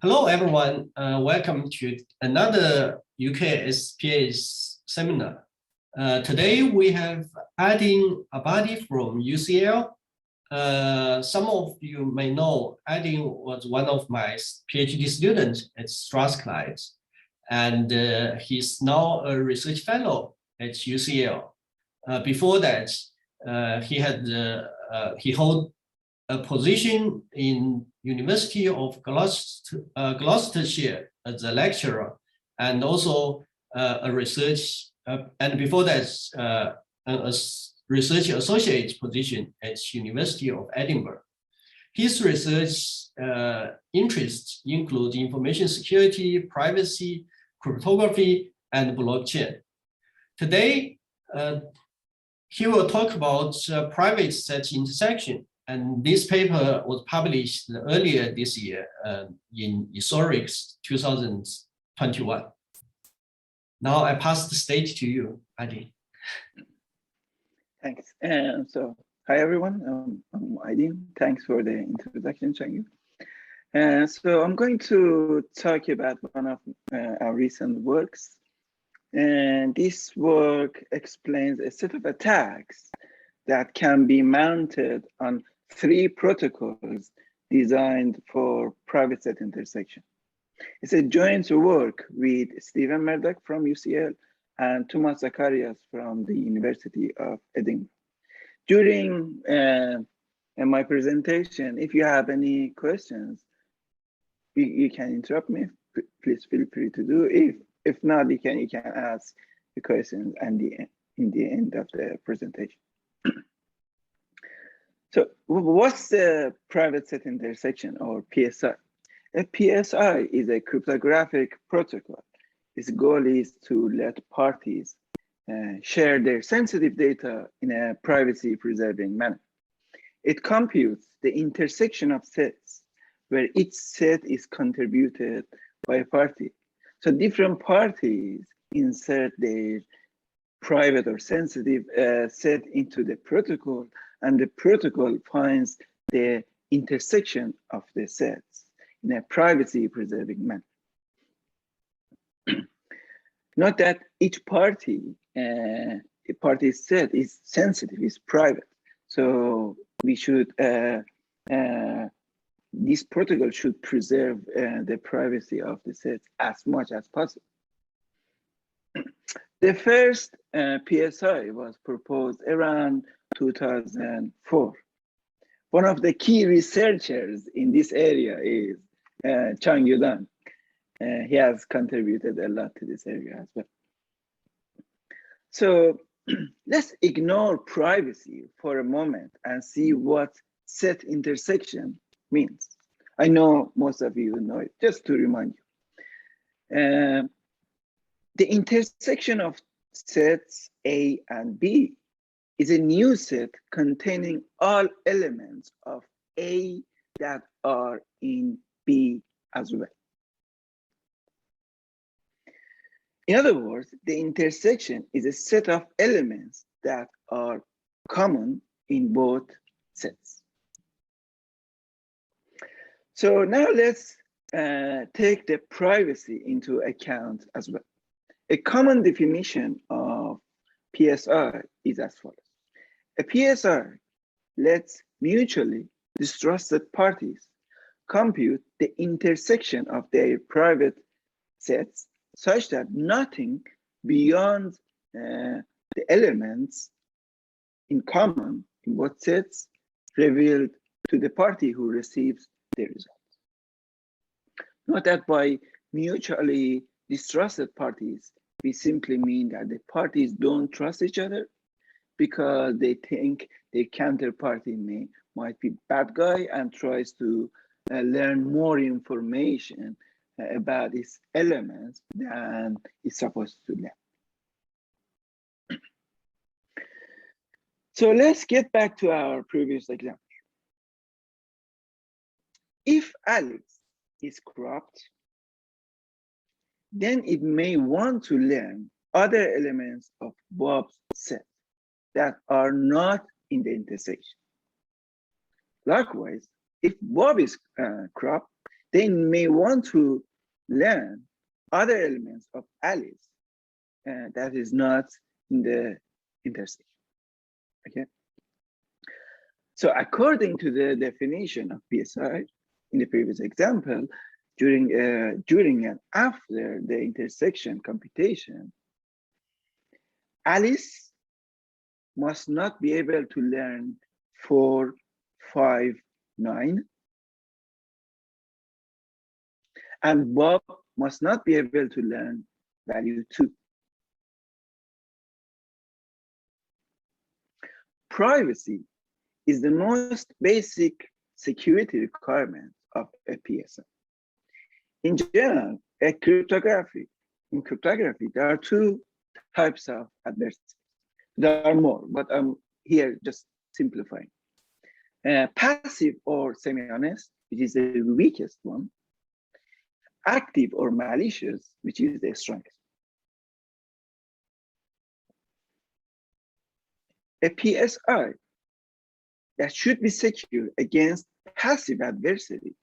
Hello, everyone. Welcome to another UK SPA seminar. Today, we have Aydin Abadi from UCL. Some of you may know Aydin was one of my PhD students at Strathclyde, and he's now a research fellow at UCL. Before that, he held a position in University of Gloucestershire as a lecturer, and also a research, and before that, a research associate position at University of Edinburgh. His research interests include information security, privacy, cryptography, and blockchain. Today, he will talk about private set intersection. And this paper was published earlier this year in Eurocrypt 2021. Now I pass the stage to you, Aydin. Thanks. So, hi everyone. I'm Aydin. Thanks for the introduction, Changu. So I'm going to talk about one of our recent works. And this work explains a set of attacks that can be mounted on 3 protocols designed for private set intersection. It's a joint work with Stephen Murdoch from UCL and Thomas Zacharias from the University of Edinburgh. During my presentation, if you have any questions, you can interrupt me. Please feel free to do. If not, you can ask the questions in the end of the presentation. So what's the private set intersection, or PSI? A PSI is a cryptographic protocol. Its goal is to let parties share their sensitive data in a privacy-preserving manner. It computes the intersection of sets where each set is contributed by a party. So different parties insert their private or sensitive set into the protocol, and the protocol finds the intersection of the sets in a privacy-preserving manner. Note that each party's set is sensitive, is private. So we should, this protocol should preserve the privacy of the sets as much as possible. The first PSI was proposed around 2004. One of the key researchers in this area is Chang Yudan. He has contributed a lot to this area as well. So let's ignore privacy for a moment and see what set intersection means. I know most of you know it, just to remind you. The intersection of sets A and B is a new set containing all elements of A that are in B as well. In other words, the intersection is a set of elements that are common in both sets. So now let's take the privacy into account as well. A common definition of PSI is as follows. A PSI lets mutually distrusted parties compute the intersection of their private sets such that nothing beyond the elements in common in both sets revealed to the party who receives the results. Note that by mutually distrusted parties, we simply mean that the parties don't trust each other because they think their counterparty might be bad guy and tries to learn more information about its elements than it's supposed to learn. So let's get back to our previous example. If Alex is corrupt, then it may want to learn other elements of Bob's set that are not in the intersection. Likewise, if Bob is corrupt, they may want to learn other elements of Alice that is not in the intersection. Okay. So according to the definition of PSI in the previous example, during and after the intersection computation, Alice must not be able to learn 4, 5, 9, and Bob must not be able to learn value 2. Privacy is the most basic security requirement of a PSI. In general, in cryptography, there are 2 types of adversaries. There are more, but I'm here just simplifying. Passive or semi-honest, which is the weakest one. Active or malicious, which is the strongest. A PSI that should be secure against passive adversary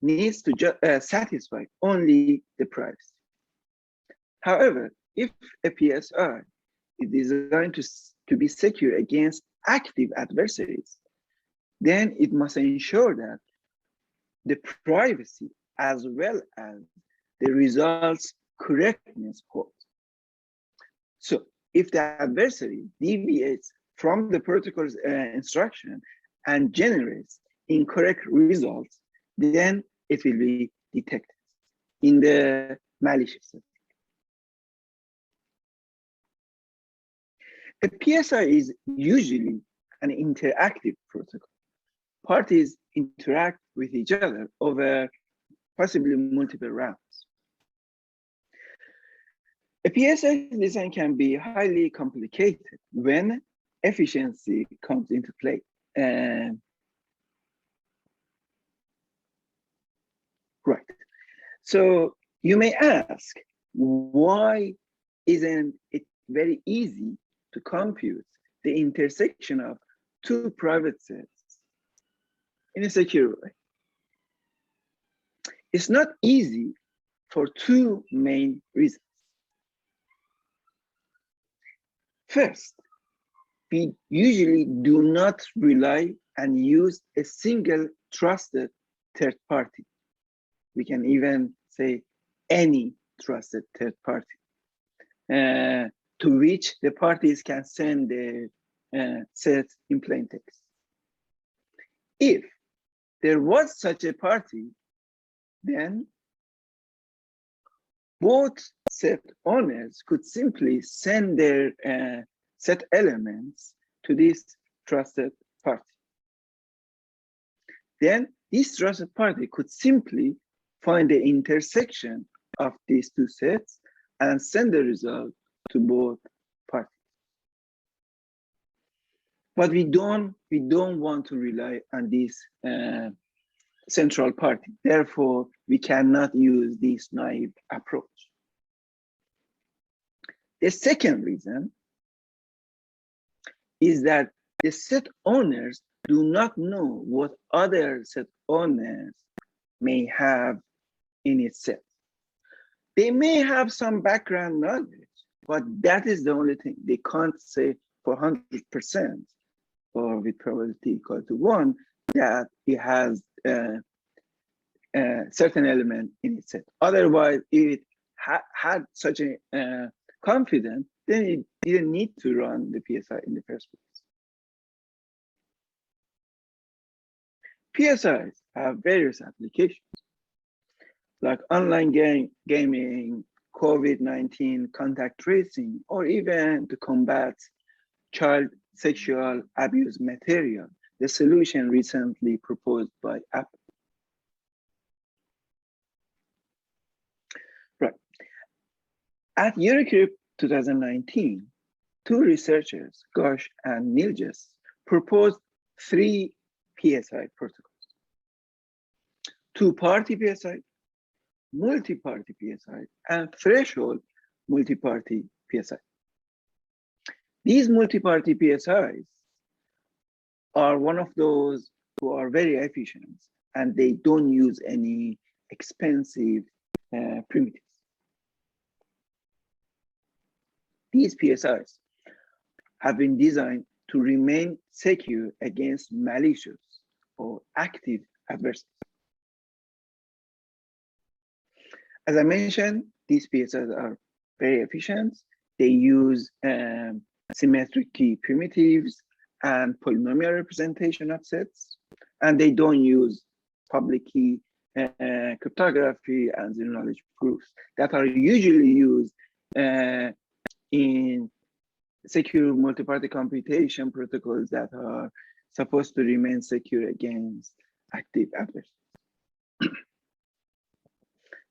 needs to satisfy only the privacy. However, if a PSI is designed to be secure against active adversaries, then it must ensure that the privacy as well as the results correctness holds. So if the adversary deviates from the protocol's instruction and generates incorrect results, then it will be detected in the malicious setting. A PSI is usually an interactive protocol. Parties interact with each other over possibly multiple rounds. A PSI design can be highly complicated when efficiency comes into play. Right. So you may ask, why isn't it very easy to compute the intersection of 2 private sets in a secure way? It's not easy for 2 main reasons. First, we usually do not rely and use a single trusted third party. We can even say any trusted third party to which the parties can send their sets in plain text. If there was such a party, then both set owners could simply send their set elements to this trusted party. Then this trusted party could simply find the intersection of these 2 sets and send the result to both parties. But we don't want to rely on this central party. Therefore, we cannot use this naive approach. The second reason is that the set owners do not know what other set owners may have in its set. They may have some background knowledge, but that is the only thing. They can't say for 100% or with probability equal to 1 that it has a certain element in its set. Otherwise, if it had such a confidence, then it didn't need to run the PSI in the first place. PSIs have various applications, like online gaming, COVID-19 contact tracing, or even to combat child sexual abuse material, the solution recently proposed by Apple. Right. At Eurocrypt 2019, 2 researchers, Ghosh and Nilges, proposed 3 PSI protocols: 2-party PSI, multi-party PSI, and threshold multi-party PSI. These multi-party PSIs are one of those who are very efficient, and they don't use any expensive primitives. These PSIs have been designed to remain secure against malicious or active adversaries. As I mentioned, these PSIs are very efficient. They use symmetric key primitives and polynomial representation of sets, and they don't use public key cryptography and zero knowledge proofs that are usually used in secure multi-party computation protocols that are supposed to remain secure against active adversaries.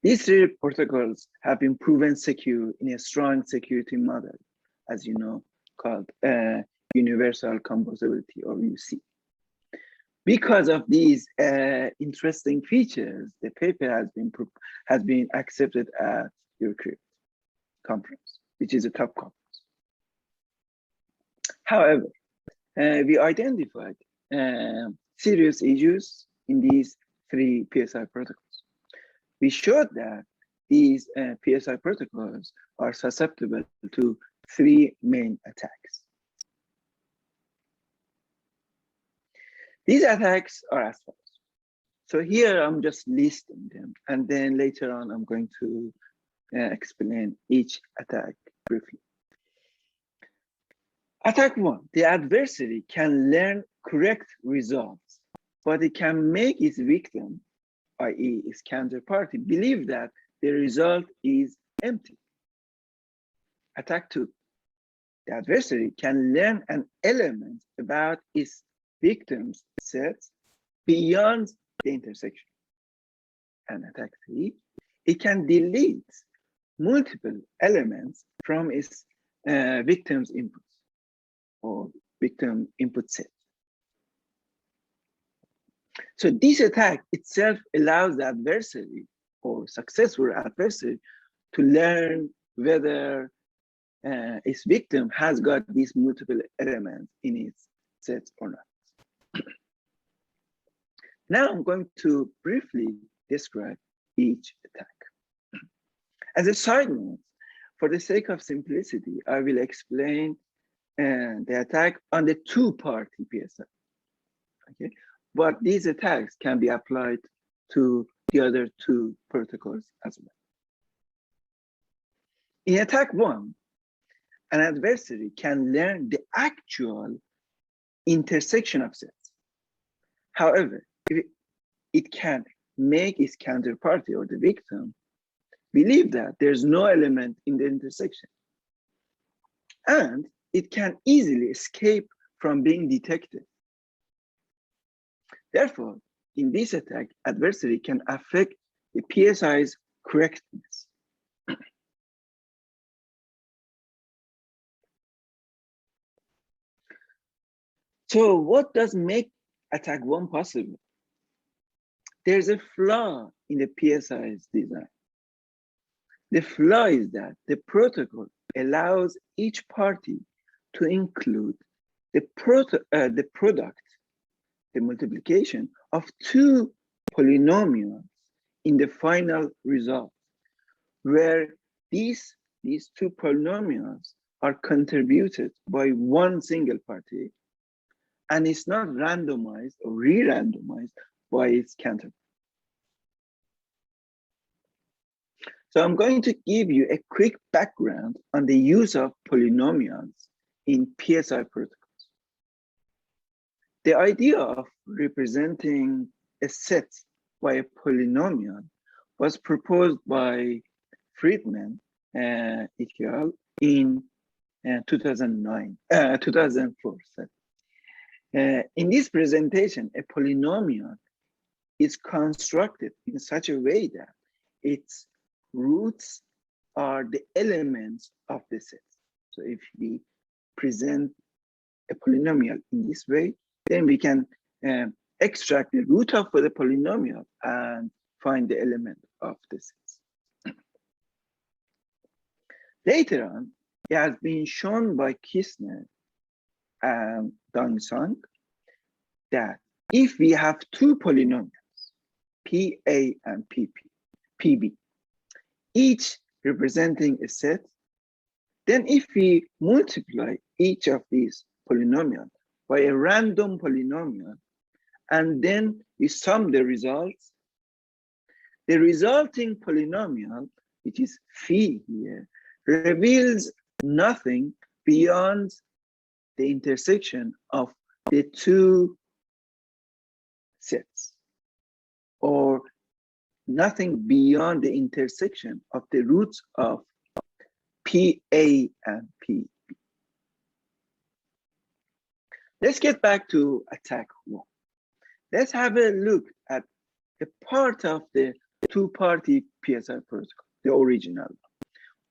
These three protocols have been proven secure in a strong security model, as you know, called universal composability, or UC. Because of these interesting features, the paper has been accepted at Eurocrypt conference, which is a top conference. However, we identified serious issues in these three PSI protocols. We showed that these PSI protocols are susceptible to three main attacks. These attacks are as follows. So here I'm just listing them, and then later on I'm going to explain each attack briefly. Attack 1, the adversary can learn correct results, but it can make its victim, i.e. its counterparty, believe that the result is empty. Attack 2, the adversary can learn an element about its victim's set beyond the intersection. And attack 3, it can delete multiple elements from its victim's inputs or victim input set. So this attack itself allows the adversary or successful adversary to learn whether its victim has got these multiple elements in its set or not. Now I'm going to briefly describe each attack. As a side note, for the sake of simplicity, I will explain the attack on the two-party PSI. Okay, but these attacks can be applied to the other two protocols as well. In attack 1, an adversary can learn the actual intersection of sets. However, it can make its counterparty or the victim believe that there's no element in the intersection. And it can easily escape from being detected. Therefore, in this attack, adversary can affect the PSI's correctness. So what does make attack 1 possible? There's a flaw in the PSI's design. The flaw is that the protocol allows each party to include the product, the multiplication of two polynomials in the final result, where these two polynomials are contributed by one single party, and it's not randomized or re-randomized by its counterpart. So I'm going to give you a quick background on the use of polynomials in PSI protocols. The idea of representing a set by a polynomial was proposed by Friedman et al. In 2004. In this presentation, a polynomial is constructed in such a way that its roots are the elements of the set. So if we present a polynomial in this way, then we can extract the root of the polynomial and find the element of the sets. Later on, it has been shown by Kistner and Dong-Sung that if we have two polynomials, PA and PP, PB, each representing a set. Then if we multiply each of these polynomials by a random polynomial, and then we sum the results, the resulting polynomial, which is phi here, reveals nothing beyond the intersection of the two sets, or nothing beyond the intersection of the roots of PA and PB. Let's get back to attack 1. Let's have a look at a part of the two-party PSI protocol, the original one.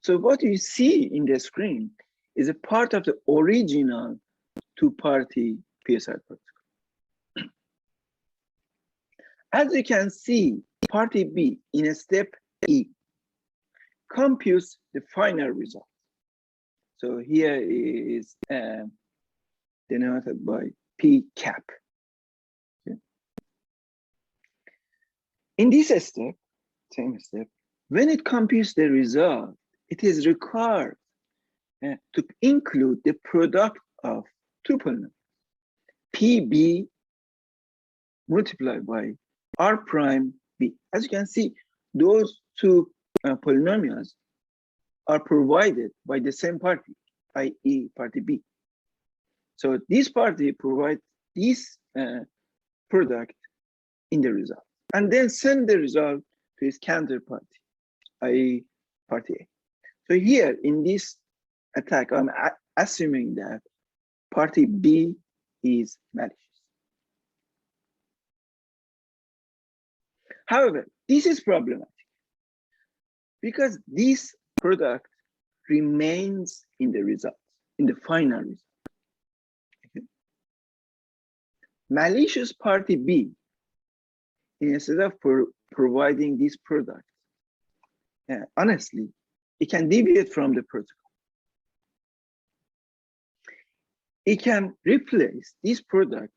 So what you see in the screen is a part of the original two-party PSI protocol. As you can see, party B in a step E computes the final result. So here is denoted by P cap. Okay. In this step, same step, when it computes the result, it is required to include the product of two polynomials, PB multiplied by R prime B. As you can see, those two polynomials are provided by the same party, i.e. party B. So this party provides this product in the result, and then send the result to its counterparty, i.e. party A. So here in this attack, I'm assuming that party B is malicious. However, this is problematic because this product remains in the result, in the final result. Okay. Malicious party B, instead of providing this product, honestly, it can deviate from the protocol. It can replace this product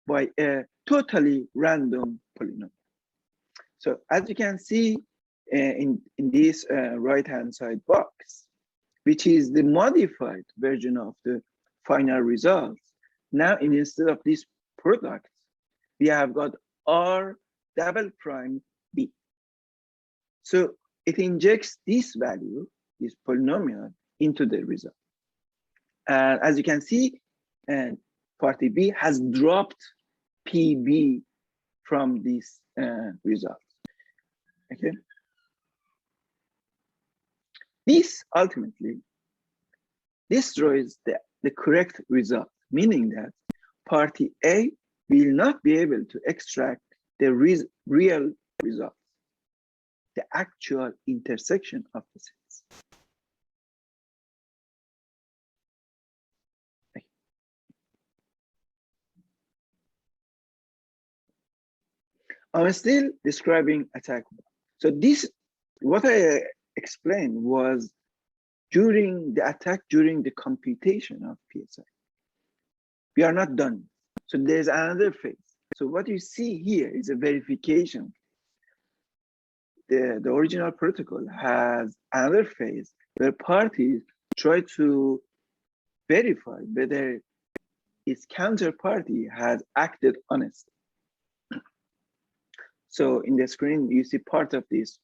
by a totally random polynomial. So as you can see in this right-hand side box, which is the modified version of the final results, now instead of this product, we have got R double prime B. So it injects this value, this polynomial, into the result. And as you can see, party B has dropped PB from this result. Okay. This ultimately destroys the correct result, meaning that party A will not be able to extract the real result, the actual intersection of the sets. I'm still describing attack 1. So this, what I explained was during the attack, during the computation of PSI. We are not done. So there's another phase. So what you see here is a verification. The original protocol has another phase where parties try to verify whether its counterparty has acted honestly. So in the screen, you see part of this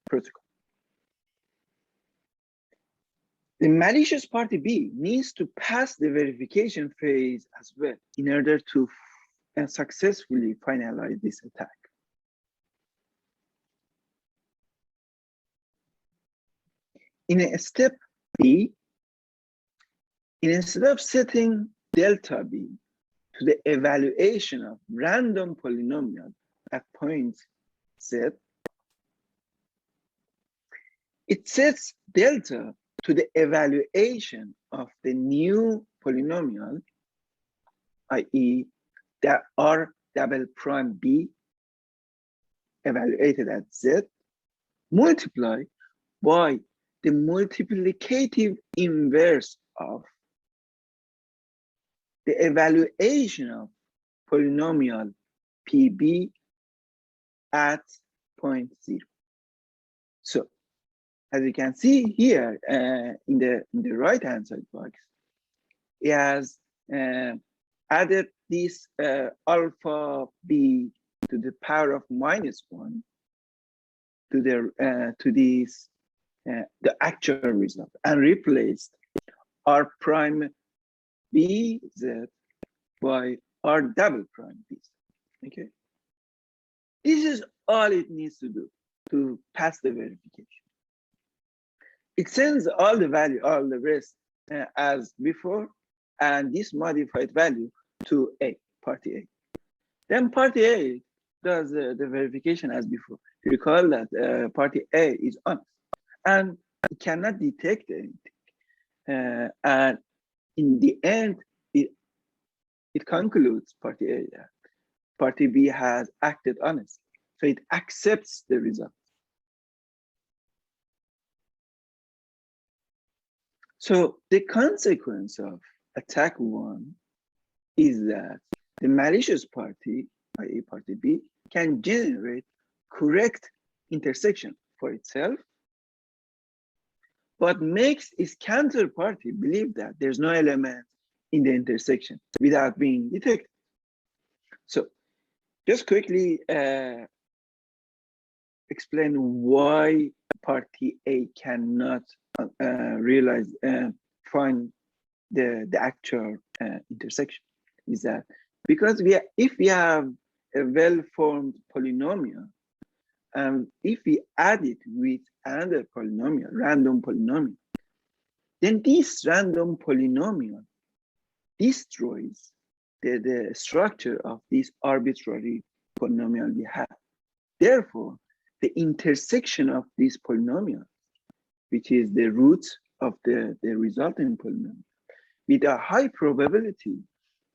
protocol. The malicious party B needs to pass the verification phase as well in order to successfully finalize this attack. In a step B, instead of setting delta B to the evaluation of random polynomial at point Z, it sets delta to the evaluation of the new polynomial, i.e. that R double prime B evaluated at Z, multiplied by the multiplicative inverse of the evaluation of polynomial PB at 0.0. So as you can see here in the right hand side box, it has added this alpha b to the power of -1 to the actual result and replaced r prime b z by r double prime b z. Okay, this is all it needs to do to pass the verification. It sends all the value, all the rest as before, and this modified value to A, party A. Then party A does the verification as before. Recall that party A is honest and it cannot detect anything. And in the end, it concludes party A that party B has acted honestly. So it accepts the result. So the consequence of attack 1 is that the malicious party, i.e. party B, can generate correct intersection for itself, but makes its counterparty believe that there's no element in the intersection without being detected. So just quickly explain why party A cannot find the actual intersection. Is that because if we have a well-formed polynomial, and if we add it with another polynomial, random polynomial, then this random polynomial destroys the structure of this arbitrary polynomial we have. Therefore, the intersection of this polynomial, which is the root of the resulting polynomial, with a high probability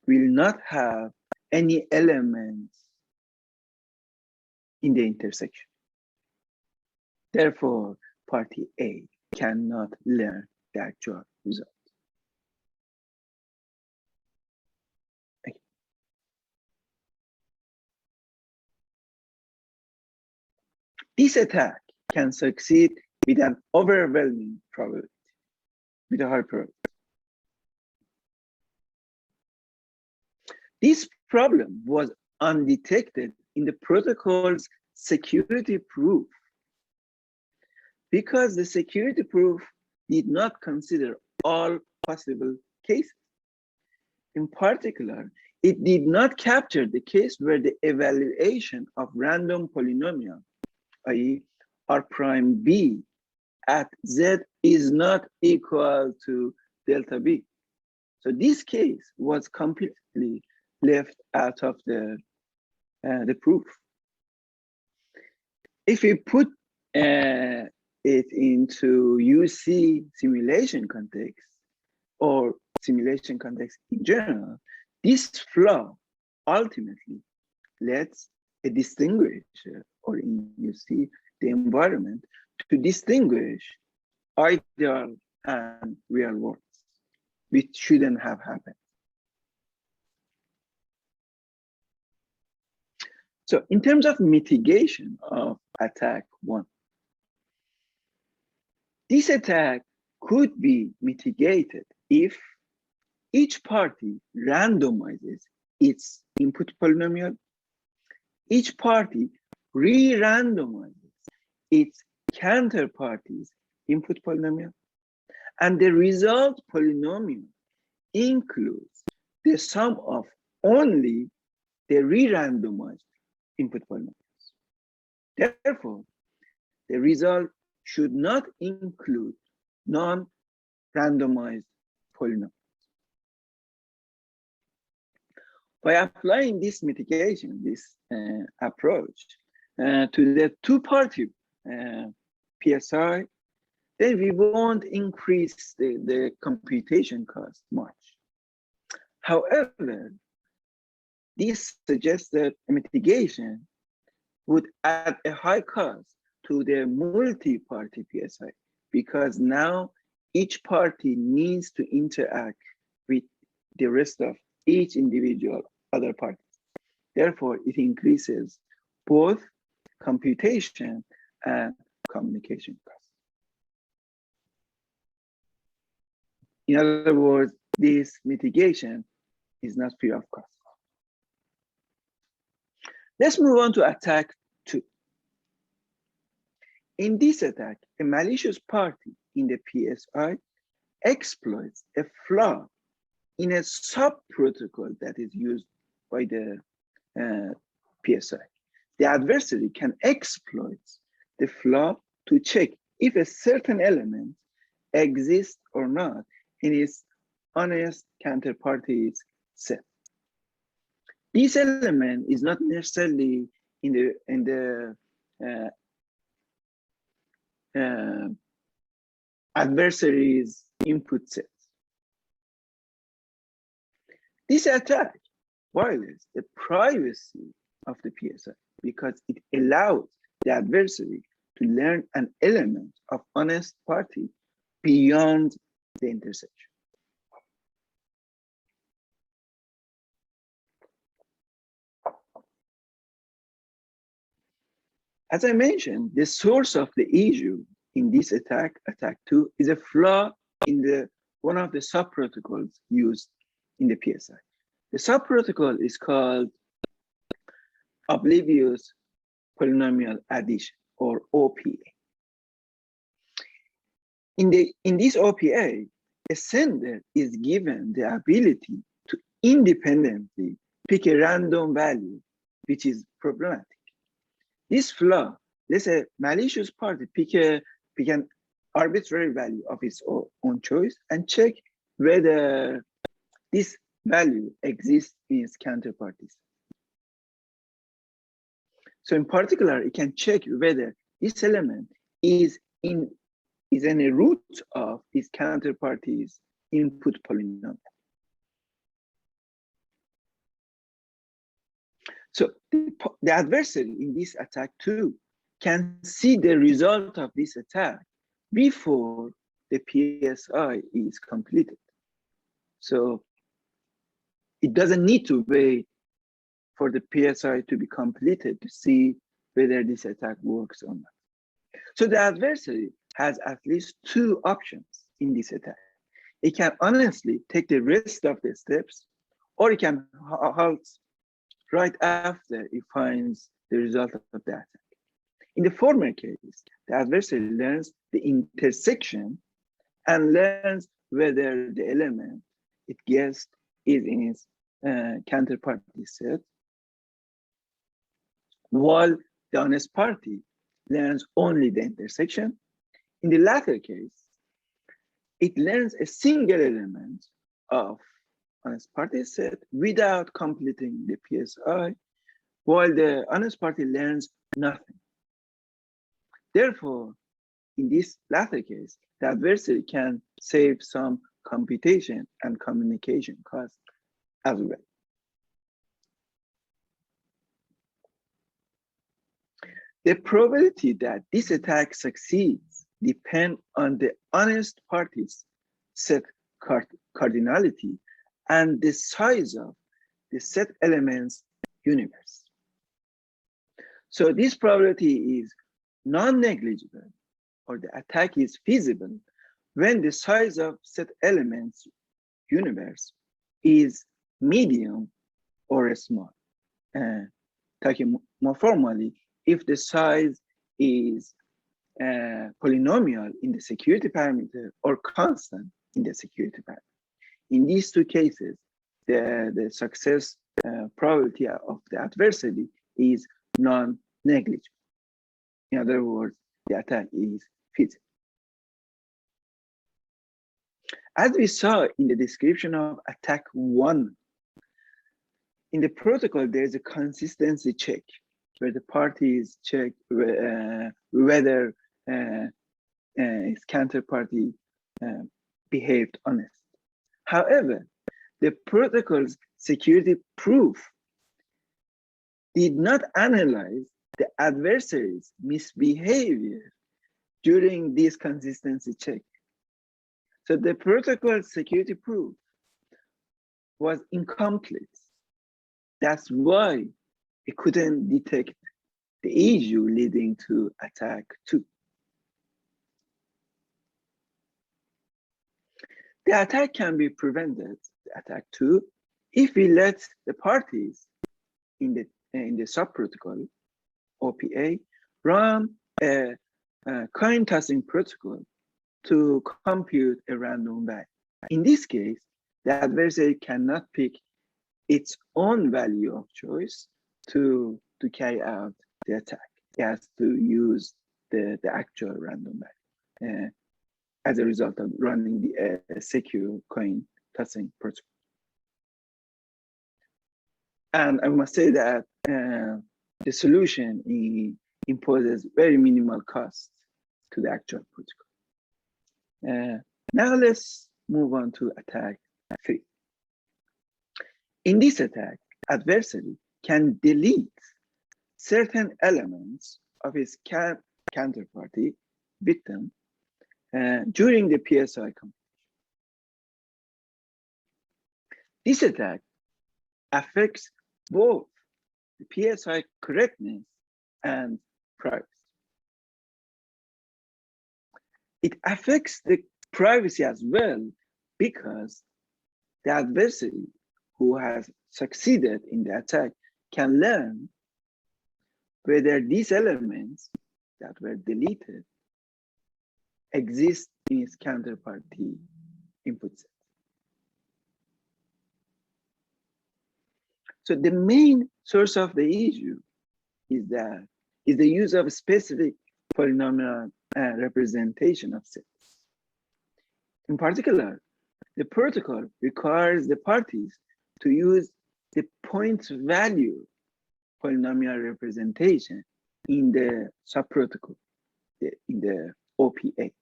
will not have any elements in the intersection. Therefore, party A cannot learn the actual result. Okay. This attack can succeed with an overwhelming probability, with a high probability. This problem was undetected in the protocol's security proof because the security proof did not consider all possible cases. In particular, it did not capture the case where the evaluation of random polynomial, i.e. r prime b at z is not equal to delta b. So this case was completely left out of the proof. If we put it into UC simulation context or simulation context in general, this flaw ultimately lets a distinguisher, or in UC, the environment, to distinguish ideal and real worlds, which shouldn't have happened. So in terms of mitigation of attack 1, this attack could be mitigated if each party randomizes its input polynomial, each party re-randomizes its counterparty's input polynomial, and the result polynomial includes the sum of only the re-randomized input polynomials. Therefore, the result should not include non-randomized polynomials. By applying this mitigation, this approach to the two-party PSI, then we won't increase the computation cost much. However, this suggests that mitigation would add a high cost to the multi-party PSI because now each party needs to interact with the rest of each individual other parties. Therefore, it increases both computation, and communication costs. In other words, this mitigation is not free of cost. Let's move on to attack 2. In this attack, a malicious party in the PSI exploits a flaw in a sub-protocol that is used by the PSI. The adversary can exploit the flaw to check if a certain element exists or not in its honest counterparty's set. This element is not necessarily in the adversary's input set. This attack violates the privacy of the PSI because it allows the adversary to learn an element of honest party beyond the intersection. As I mentioned, the source of the issue in this attack 2, is a flaw in one of the sub-protocols used in the PSI. The sub-protocol is called oblivious polynomial addition, or OPA. In this OPA, a sender is given the ability to independently pick a random value, which is problematic. This flaw lets a malicious party pick an arbitrary value of its own choice and check whether this value exists in its counterparties. So in particular, it can check whether this element is in a root of its counterparty's input polynomial. So the adversary in this attack 2 can see the result of this attack before the PSI is completed. So it doesn't need to wait for the PSI to be completed to see whether this attack works or not. So the adversary has at least 2 options in this attack. It can honestly take the rest of the steps, or it can halt right after it finds the result of the attack. In the former case, the adversary learns the intersection and learns whether the element it guessed is in its counterparty set, while the honest party learns only the intersection. In the latter case, it learns a single element of honest party set without completing the PSI, while the honest party learns nothing. Therefore, in this latter case, the adversary can save some computation and communication costs as well. The probability that this attack succeeds depends on the honest party's set cardinality and the size of the set elements universe. So this probability is non-negligible, or the attack is feasible when the size of set elements universe is medium or small. Talking more formally, if the size is polynomial in the security parameter or constant in the security parameter. In these 2 cases, the success probability of the adversary is non-negligible. In other words, the attack is feasible. As we saw in the description of attack 1, in the protocol, there's a consistency check where the parties check whether its counterparty behaved honest. However, the protocol's security proof did not analyze the adversary's misbehavior during this consistency check. So the protocol security proof was incomplete. That's why it couldn't detect the issue leading to attack 2. The attack can be prevented, attack 2, if we let the parties in the subprotocol OPA run a coin tossing protocol to compute a random value. In this case, the adversary cannot pick its own value of choice to carry out the attack. It has to use the actual random value as a result of running the secure coin tossing protocol. And I must say that the solution imposes very minimal cost to the actual protocol. Now let's move on to attack 3. In this attack, adversary can delete certain elements of his counterparty victim during the PSI computation. This attack affects both the PSI correctness and privacy. It affects the privacy as well because the adversary who has succeeded in the attack can learn whether these elements that were deleted exist in its counterparty input set. So the main source of the issue is the use of a specific polynomial representation of sets. In particular, the protocol requires the parties to use the point value polynomial representation in the subprotocol, in the OPA.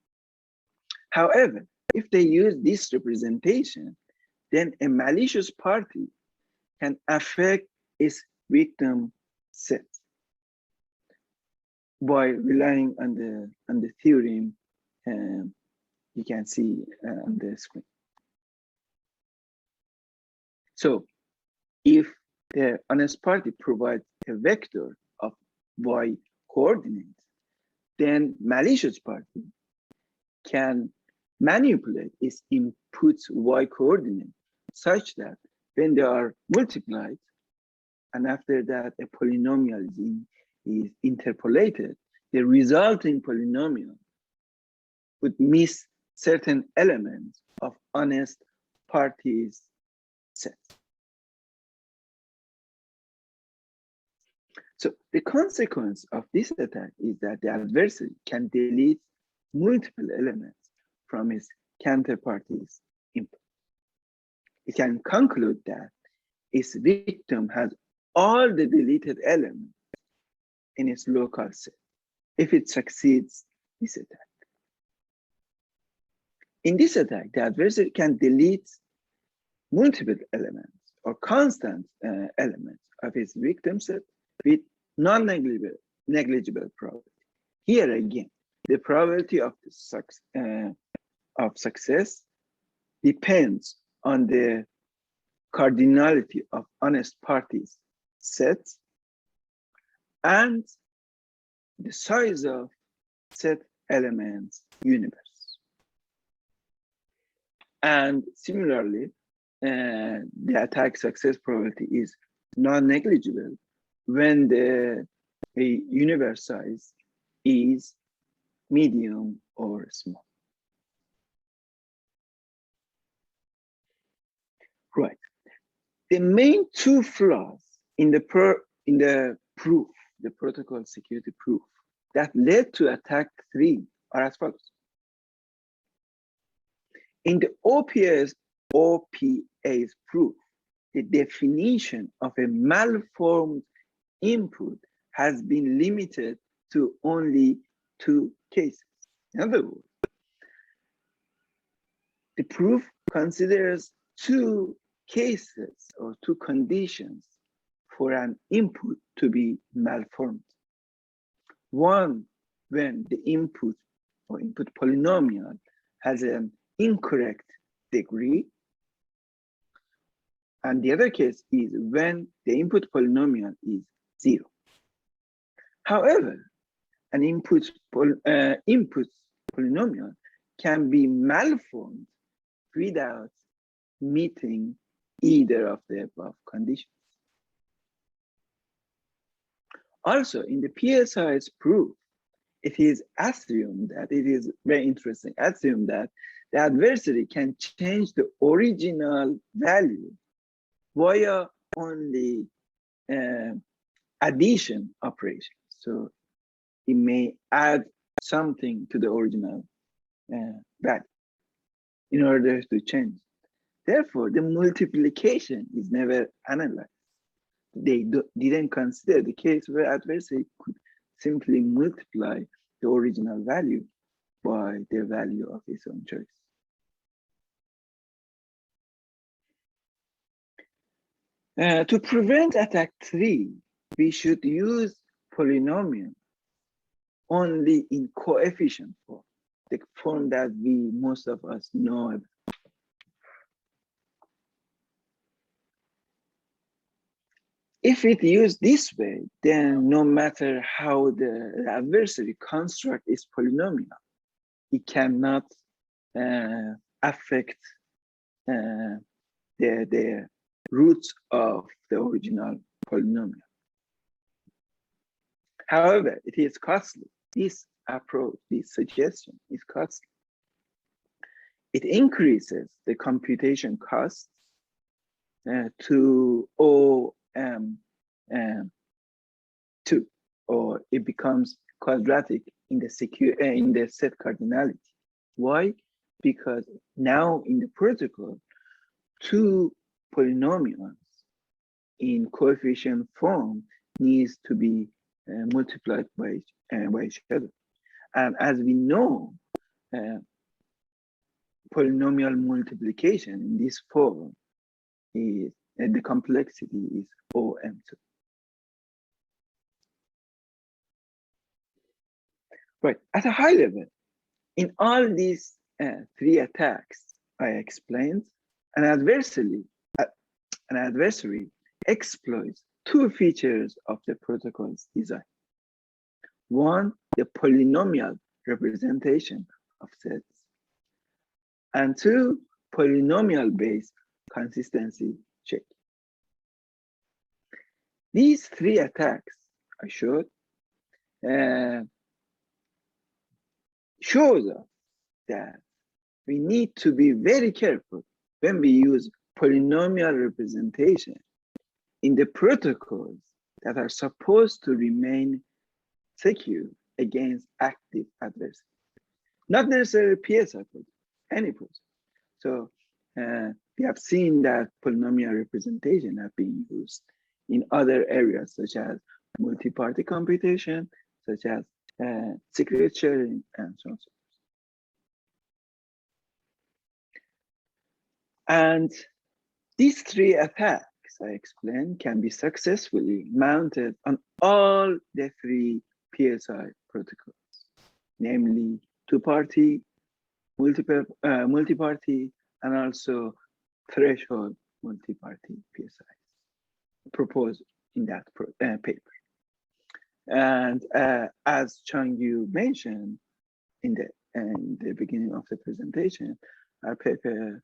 However, if they use this representation, then a malicious party can affect its victim set by relying on the theorem you can see on the screen. So if the honest party provides a vector of y coordinates, then malicious party can manipulate its input y coordinate such that when they are multiplied and after that a polynomial is interpolated, the resulting polynomial would miss certain elements of honest parties set. So the consequence of this attack is that the adversary can delete multiple elements from its counterparty's input. It can conclude that its victim has all the deleted elements in its local set if it succeeds this attack. In this attack, the adversary can delete multiple elements or constant elements of its victim set with non-negligible probability. Here again, the probability of success depends on the cardinality of honest parties sets and the size of set elements universe. And similarly, the attack success probability is non-negligible when the universe size is medium or small. Right. The main two flaws in the proof, the protocol security proof, that led to attack 3 are as follows. In the OPA's proof, the definition of a malformed input has been limited to only 2 cases. In other words, the proof considers 2 cases or 2 conditions for an input to be malformed. One, when the input or input polynomial has an incorrect degree. And the other case is when the input polynomial is 0. However, an input polynomial can be malformed without meeting either of the above conditions. Also, in the PSI's proof, it is assumed that it is very interesting, assumed that the adversary can change the original value via only addition operation. So it may add something to the original value in order to change. Therefore, the multiplication is never analyzed. They didn't consider the case where adversary could simply multiply the original value by the value of its own choice. To prevent attack 3, we should use polynomial only in coefficient form, the form that most of us know about. If it used this way, then no matter how the adversary construct its polynomial, it cannot affect the roots of the original polynomial. However, it is costly. This approach, this suggestion is costly. It increases the computation costs to O(m)(2), or it becomes quadratic in the set cardinality. Why? Because now in the protocol, two polynomials in coefficient form needs to be multiplied by each other. And as we know, polynomial multiplication in this form is the complexity is O(m)(2). Right, at a high level, in all these three attacks I explained, an adversary exploits two features of the protocol's design. One, the polynomial representation of sets, and two, polynomial-based consistency check. These three attacks I showed shows us that we need to be very careful when we use polynomial representation in the protocols that are supposed to remain secure against active adversaries. Not necessarily PSI protocol, any protocol. So we have seen that polynomial representation have been used in other areas, such as multi-party computation, such as secret sharing, and so on. And these three attacks I explained can be successfully mounted on all the three PSI protocols, namely two-party, multi-party, and also threshold multi-party PSIs proposed in that paper. And as Chang-Yu mentioned in the beginning of the presentation, our paper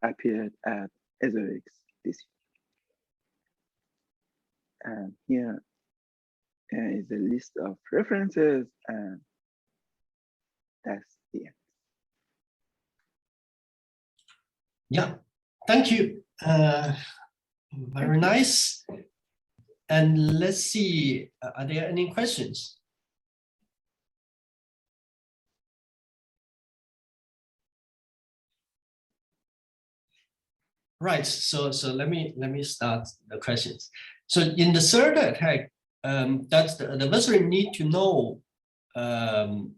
appeared at ESORIX this year. And here is a list of references, and that's the end. Yeah, thank you. Very nice. And let's see, are there any questions? Right, so let me start the questions. So in the third attack, does the adversary need to know the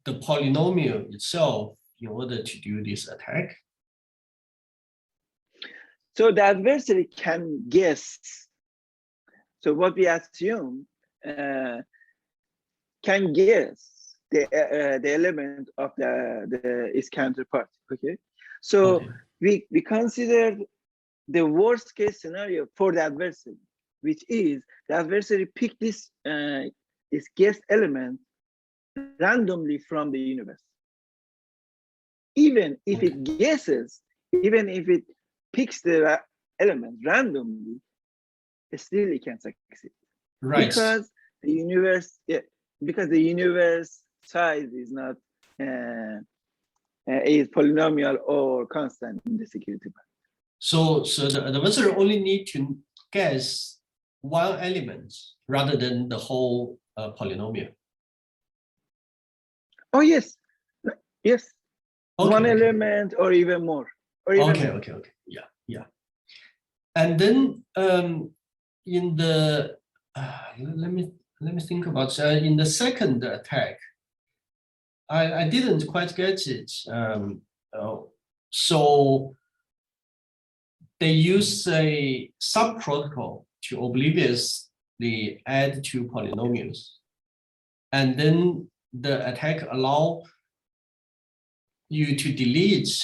polynomial itself in order to do this attack? So the adversary can guess. So what we assume can guess the element of its counterpart. Okay, so okay. we consider the worst case scenario for the adversary. which is the adversary pick this guess element randomly from the universe. Even if it guesses, even if it picks the element randomly, still it can succeed. Right. Because the universe, because the universe size is not is polynomial or constant in the security band. So the adversary only need to guess one element rather than the whole polynomial. Oh yes, yes. Okay, One okay. element or even more. Or even Okay, more. okay, okay. Yeah, yeah. And then in the let me think about in the second attack, I didn't quite get it. So they use a sub protocol to obliviously add two polynomials, and then the attack allow you to delete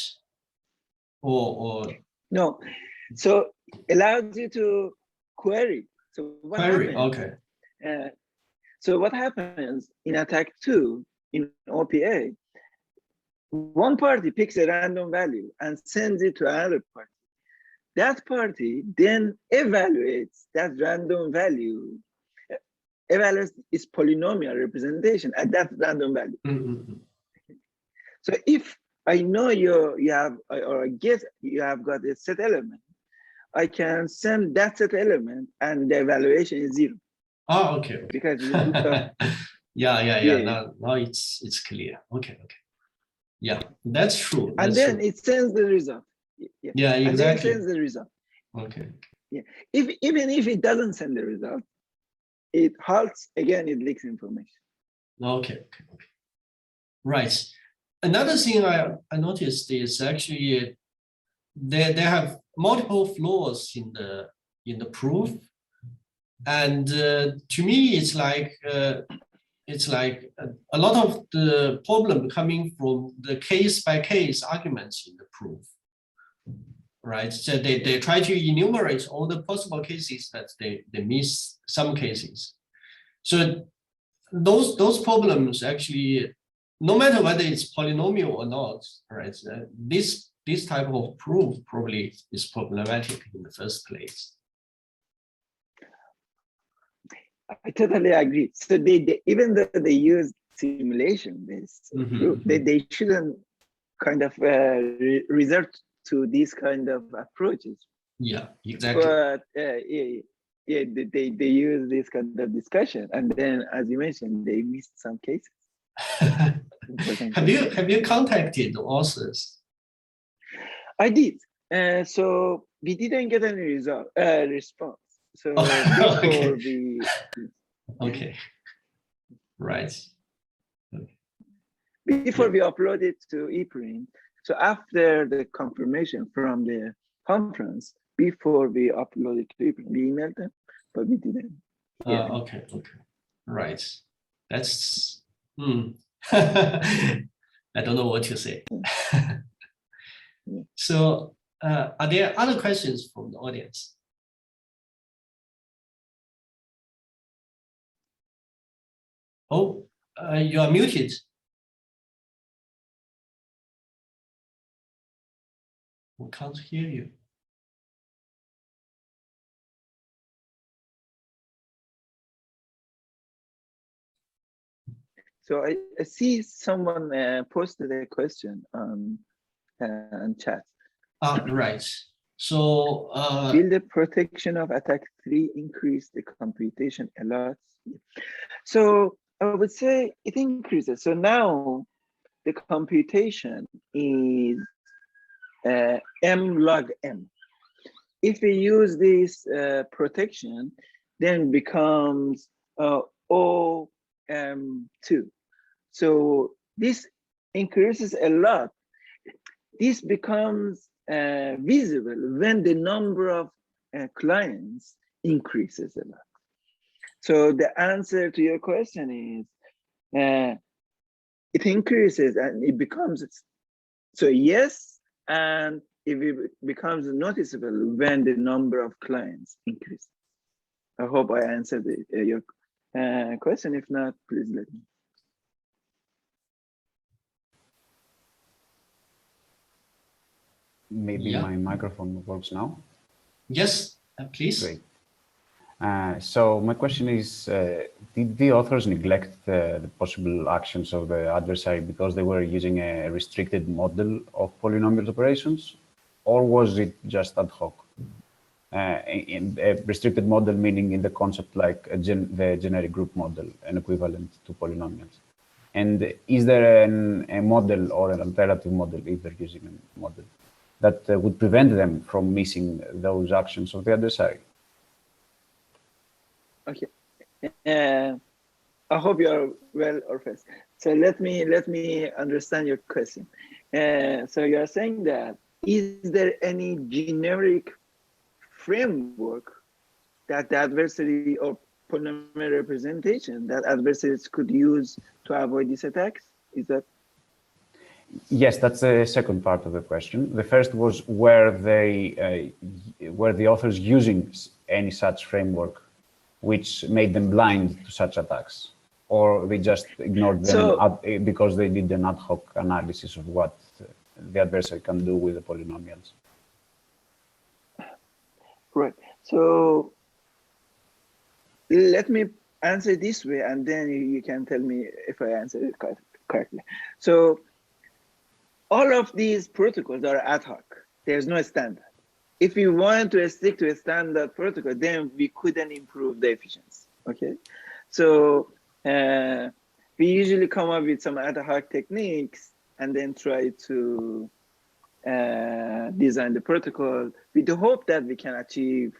or no. So allows you to query. So what query. happens? Okay. So what happens in attack 2 in OPA? One party picks a random value and sends it to another party. That party then evaluates that random value, evaluates its polynomial representation at that random value. Mm-hmm. So if I know you have, or I guess you have got a set element, I can send that set element and the evaluation is 0. Oh, okay. Okay. Because it's looked up. Yeah. Now it's clear. Okay. Yeah, that's true. And then it sends the result. Yeah, exactly. And then it sends the result. Okay. Yeah. Even if it doesn't send the result, it halts again. It leaks information. Okay. Right. Another thing I noticed is actually they have multiple flaws in the proof, and to me it's like a lot of the problem coming from the case-by-case arguments in the proof, right? So they try to enumerate all the possible cases that they miss some cases. So those problems actually, no matter whether it's polynomial or not, right? This type of proof probably is problematic in the first place. I totally agree. So they even though they use simulation-based proof, they shouldn't kind of resort to these kind of approaches. Yeah, exactly. But they use this kind of discussion, and then, as you mentioned, they missed some cases. Have you contacted the authors? I did. So we didn't get any response. So Okay. before we Okay. Right. Before we upload it to ePrint, so after the confirmation from the conference, before we upload it to ePrint, we emailed them, but we didn't. Okay. Right. That's I don't know what to say. So are there other questions from the audience? Oh, you are muted. We can't hear you. So I see someone posted a question on chat. Right. So will the protection of attack 3 increase the computation a lot? So I would say it increases. So now the computation is m log m. If we use this protection, then it becomes O2. So this increases a lot. This becomes visible when the number of clients increases a lot. So the answer to your question is it increases and it becomes, so yes, and it becomes noticeable when the number of clients increases. I hope I answered your question. If not, please let me. Maybe my microphone works now. Yes, please. Great. So my question is, did the authors neglect the possible actions of the adversary because they were using a restricted model of polynomial operations, or was it just ad hoc? In a restricted model, meaning in the concept like the generic group model, an equivalent to polynomials. And is there a model or an alternative model, if they're using a model, that would prevent them from missing those actions of the adversary? Okay. I hope you are well, Orpheus. So let me understand your question. So you are saying that is there any generic framework that the adversary or polynomial representation that adversaries could use to avoid these attacks? Is that? Yes, that's the second part of the question. The first was were the authors using any such framework which made them blind to such attacks, or they just ignored them because they did an ad hoc analysis of what the adversary can do with the polynomials? Right. So let me answer this way, and then you can tell me if I answered it correctly. So all of these protocols are ad hoc. There's no standard. If we wanted to stick to a standard protocol, then we couldn't improve the efficiency. Okay. So we usually come up with some ad hoc techniques and then try to design the protocol with the hope that we can achieve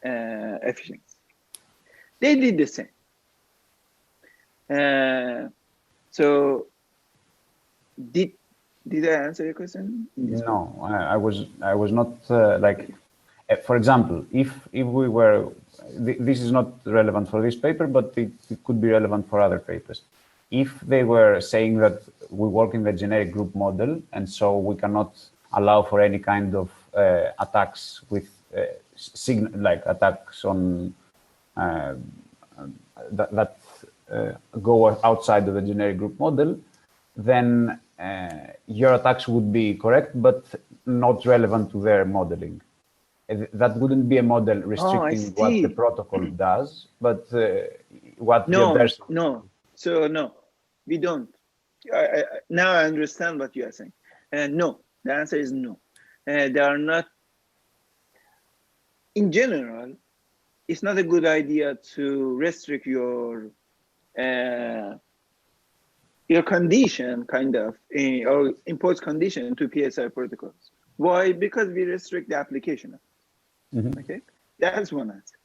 efficiency. They did the same. So did I answer your question? No, I was not like, for example, if we were, this is not relevant for this paper, but it could be relevant for other papers. If they were saying that we work in the generic group model, and so we cannot allow for any kind of attacks with like attacks on that go outside of the generic group model, then your attacks would be correct, but not relevant to their modeling. That wouldn't be a model restricting what the protocol does, but what the adversary. No. So no, we don't. Now I understand what you are saying. No, the answer is no. They are not. In general, it's not a good idea to restrict your condition, kind of, or impose condition to PSI protocols. Why? Because we restrict the application. Okay, that's one answer.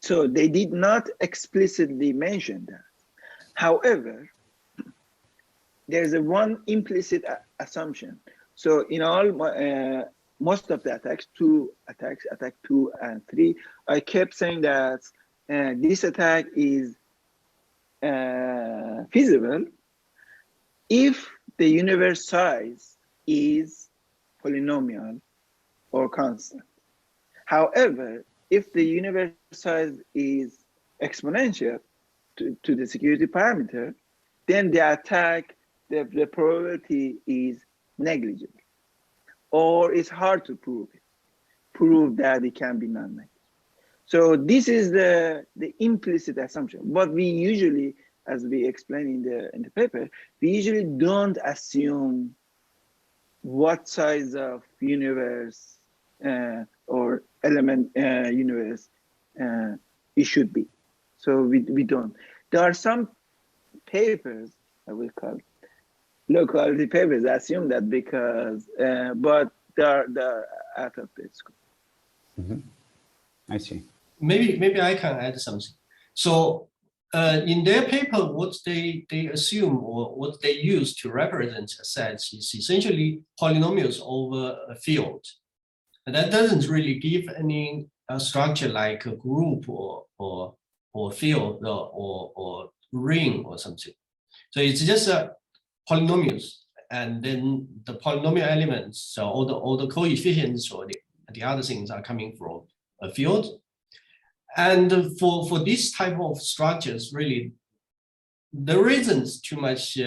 So they did not explicitly mention that. However, there's one implicit assumption. So in all most of the attacks, attack 2 and 3, I kept saying that this attack is feasible if the universe size is polynomial or constant. However, if the universe size is exponential to the security parameter, then the attack, the probability is negligible, or it's hard to prove that it can be non-negative. So this is the implicit assumption. But we usually, as we explain in the paper, we usually don't assume what size of universe or element universe it should be. So we don't. There are some papers, I will call low quality papers, assume that because, but they're out of the scope. I see. Maybe I can add something. So in their paper, what they assume or what they use to represent sets is essentially polynomials over a field. And that doesn't really give any structure like a group or field or ring or something. So it's just polynomials, and then the polynomial elements, so all the coefficients or the other things are coming from a field. And for this type of structures, really, there isn't too much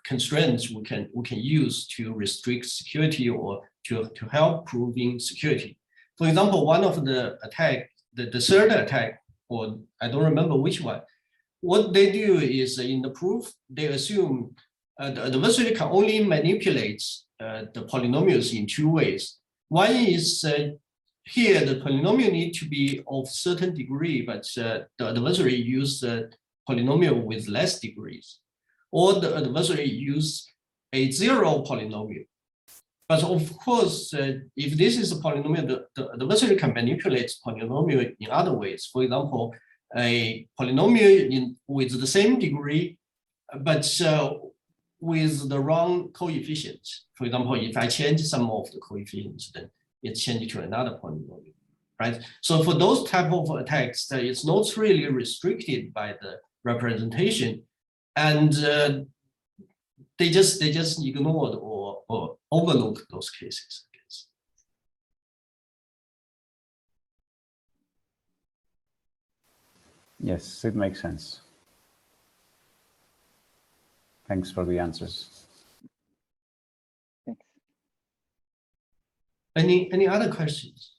constraints we can use to restrict security or to help proving security. For example, one of the attack, the third attack, or I don't remember which one, what they do is in the proof, they assume the adversary can only manipulate the polynomials in two ways. One is here the polynomial need to be of certain degree, but the adversary use the polynomial with less degrees, or the adversary use a zero polynomial. But of course, if this is a polynomial, the adversary can manipulate polynomial in other ways. For example, a polynomial with the same degree, but with the wrong coefficient. For example, if I change some of the coefficients, then it changes to another polynomial, right? So for those type of attacks, it's not really restricted by the representation, and they just ignored or overlook those cases. Yes, it makes sense. Thanks for the answers. Thanks. Any other questions?